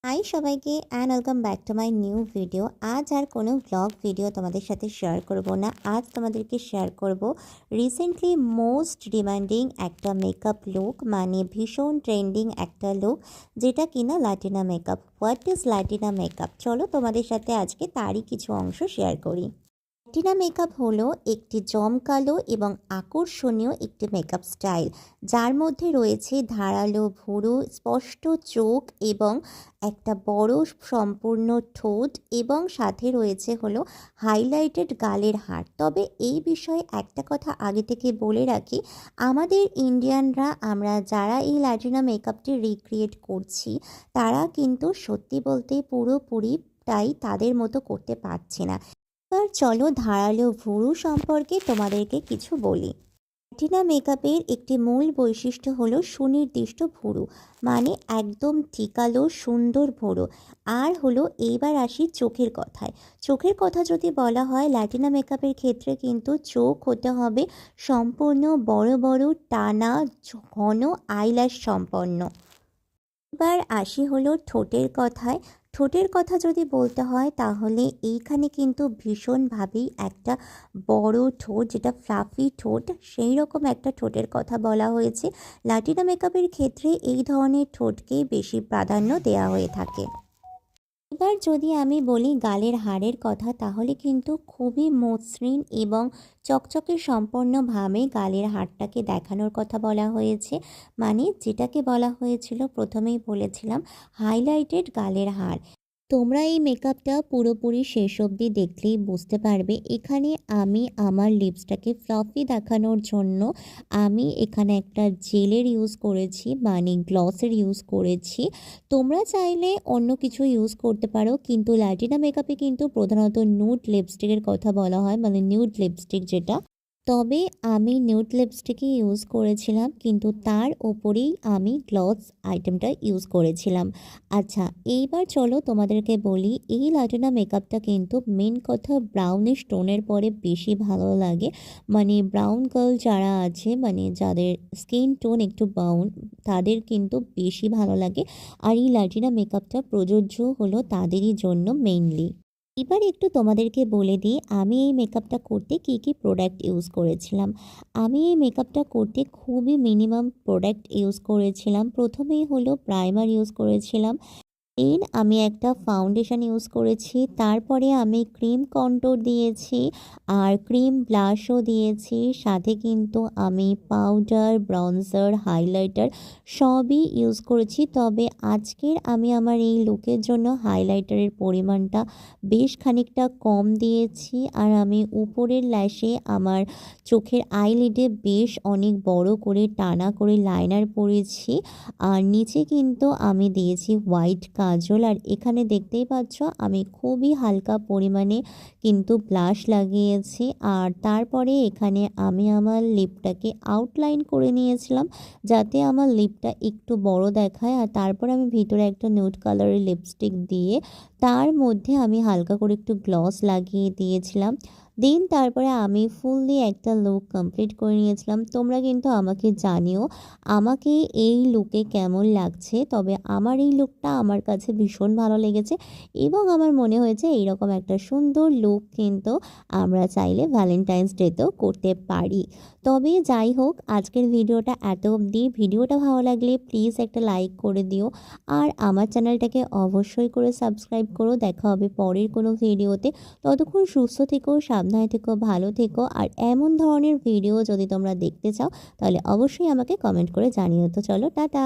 High সবাইকে and welcome back to my new video. আজ আর কোনো ব্লগ ভিডিও তোমাদের সাথে শেয়ার করব না। আজ তোমাদেরকে শেয়ার করব রিসেন্টলি মোস্ট ডিমান্ডিং একটা মেকআপ লুক, মানে ভীষণ ট্রেন্ডিং একটা লুক, যেটা কিনা Latina makeup. What is Latina makeup? চলো তোমাদের সাথে আজকে তারই কিছু অংশ শেয়ার করি। লাটিনা মেকআপ হলো একটি জমকালো এবং আকর্ষণীয় একটি মেকআপ স্টাইল, যার মধ্যে রয়েছে ধারালো ভুরু, স্পষ্ট চোখ এবং একটা বড় সম্পূর্ণ ঠোঁট, এবং সাথে রয়েছে হলো হাইলাইটেড গালের হাড়। তবে এই বিষয়ে একটা কথা আগে থেকে বলে রাখি, আমাদের ইন্ডিয়ানরা, আমরা যারা এই লাটিনা মেকআপটি রিক্রিয়েট করছি, তারা কিন্তু সত্যি বলতে পুরোপুরিটাই তাদের মতো করতে পারছি না। এবার চলো ধারালো ভুরু সম্পর্কে তোমাদেরকে কিছু বলি। লাটিনা মেকআপের একটি মূল বৈশিষ্ট্য হলো সুনির্দিষ্ট ভুরু, মানে একদম টিকালো সুন্দর ভুরু। আর হলো এইবার আসি চোখের কথায়। চোখের কথা যদি বলা হয়, লাটিনা মেকআপের ক্ষেত্রে কিন্তু চোখ হতে হবে সম্পূর্ণ বড় বড় টানা ঘন আইল্যাশ সম্পন্ন। এবার আসি হলো ঠোঁটের কথায়। ঠোঁটের কথা যদি বলতে হয়, তাহলে এইখানে কিন্তু ভীষণভাবেই একটা বড় ঠোঁট, যেটা ফ্লাফি ঠোঁট, সেই রকম একটা ঠোঁটের কথা বলা হয়েছে। লাটিনা মেকআপের ক্ষেত্রে এই ধরনের ঠোঁটকেই বেশি প্রাধান্য দেওয়া হয়ে থাকে। এবার যদি আমি বলি গালের হাড়ের কথা, তাহলে কিন্তু খুবই মসৃণ এবং চকচকে সম্পন্নভাবে গালের হাড়টাকে দেখানোর কথা বলা হয়েছে। মানে যেটাকে বলা হয়েছিল, প্রথমেই বলেছিলাম, হাইলাইটেড গালের হাড়। তোমরা এই মেকআপটা পুরোপুরি শেষ অবধি দেখলেই বুঝতে পারবে। এখানে আমি আমার লিপসটাকে ফ্লাফি দেখানোর জন্য আমি এখানে একটা জেলের ইউজ করেছি, মানে গ্লসের ইউজ করেছি। তোমরা চাইলে অন্য কিছু ইউজ করতে পারো, কিন্তু লাটিনা মেকআপে কিন্তু প্রধানত নিউড লিপস্টিকের কথা বলা হয়, মানে নিউড লিপস্টিক যেটা। তবে আমি নিউড লিপস্টিকই ইউজ করেছিলাম, কিন্তু তার ওপরেই আমি গ্লস আইটেমটা ইউজ করেছিলাম। আচ্ছা, এইবার চলো তোমাদেরকে বলি, এই লাটিনা মেকআপটা কিন্তু মেন কথা ব্রাউনিশ টোনের পরে বেশি ভালো লাগে। মানে ব্রাউন গার্ল যারা আছে, মানে যাদের স্কিন টোন একটু ব্রাউন, তাদের কিন্তু বেশি ভালো লাগে। আর এই লাটিনা মেকআপটা প্রযোজ্য হলো তাদেরই জন্য মেইনলি। এবার একটু তোমাদেরকে বলে দিই, আমি এই মেকআপটা করতে কি কি প্রোডাক্ট ইউজ করেছিলাম। আমি এই মেকআপটা করতে খুবই মিনিমাম প্রোডাক্ট ইউজ করেছিলাম। প্রথমেই হলো প্রাইমার ইউজ করেছিলাম, দেন আমি একটা ফাউন্ডেশন ইউজ করেছি, তারপরে আমি ক্রিম কন্ট্যুর দিয়েছি আর ক্রিম ব্লাশও দিয়েছি। সাথে কিন্তু আমি পাউডার, ব্রনজার, হাইলাইটার সবই ইউজ করেছি। তবে আজকের আমি আমার এই লুকের জন্য হাইলাইটারের পরিমাণটা বেশ খানিকটা কম দিয়েছি। আর আমি উপরের ল্যাশে আমার চোখের আইলিডে বেশ অনেক বড় করে টানা করে লাইনার পরেছি। আর নিচে কিন্তু আমি দিয়েছি হোয়াইট কাজল। আর এখানে দেখতেই পাচ্ছ আমি খুবই হালকা পরিমাণে কিন্তু ব্লাশ লাগিয়েছি। আর তারপরে এখানে আমি আমার লিপটাকে আউটলাইন করে নিয়েছিলাম, যাতে আমার লিপটা একটু বড় দেখায়। আর তারপর আমি ভিতরে একটা নিউড কালারের লিপস্টিক দিয়ে তার মধ্যে আমি হালকা করে একটু গ্লস লাগিয়ে দিয়েছিলাম। দেন তারপরে আমি ফুললি একটা লুক কমপ্লিট করে নিয়েছিলাম। তোমরা কিন্তু আমাকে জানিও আমাকে এই লুকে কেমন লাগছে। তবে আমার এই লুকটা আমার কাছে ভীষণ ভালো লেগেছে, এবং আমার মনে হয়েছে এইরকম একটা সুন্দর লুক কিন্তু আমরা চাইলে ভ্যালেন্টাইন্স ডেতেও করতে পারি। তবে যাই হোক, আজকের ভিডিওটা এত অবধি। ভিডিওটা ভালো লাগলে প্লিজ একটা লাইক করে দিও, আর আমার চ্যানেলটাকে অবশ্যই করে সাবস্ক্রাইব করো। দেখা হবে পরের কোনো ভিডিওতে। ততক্ষণ সুস্থ থেকো, সাবধানে থেকো, ভালো থেকো। আর এমন ধরনের ভিডিও যদি তোমরা দেখতে চাও, তাহলে অবশ্যই আমাকে কমেন্ট করে জানিও। তো চলো, টাটা।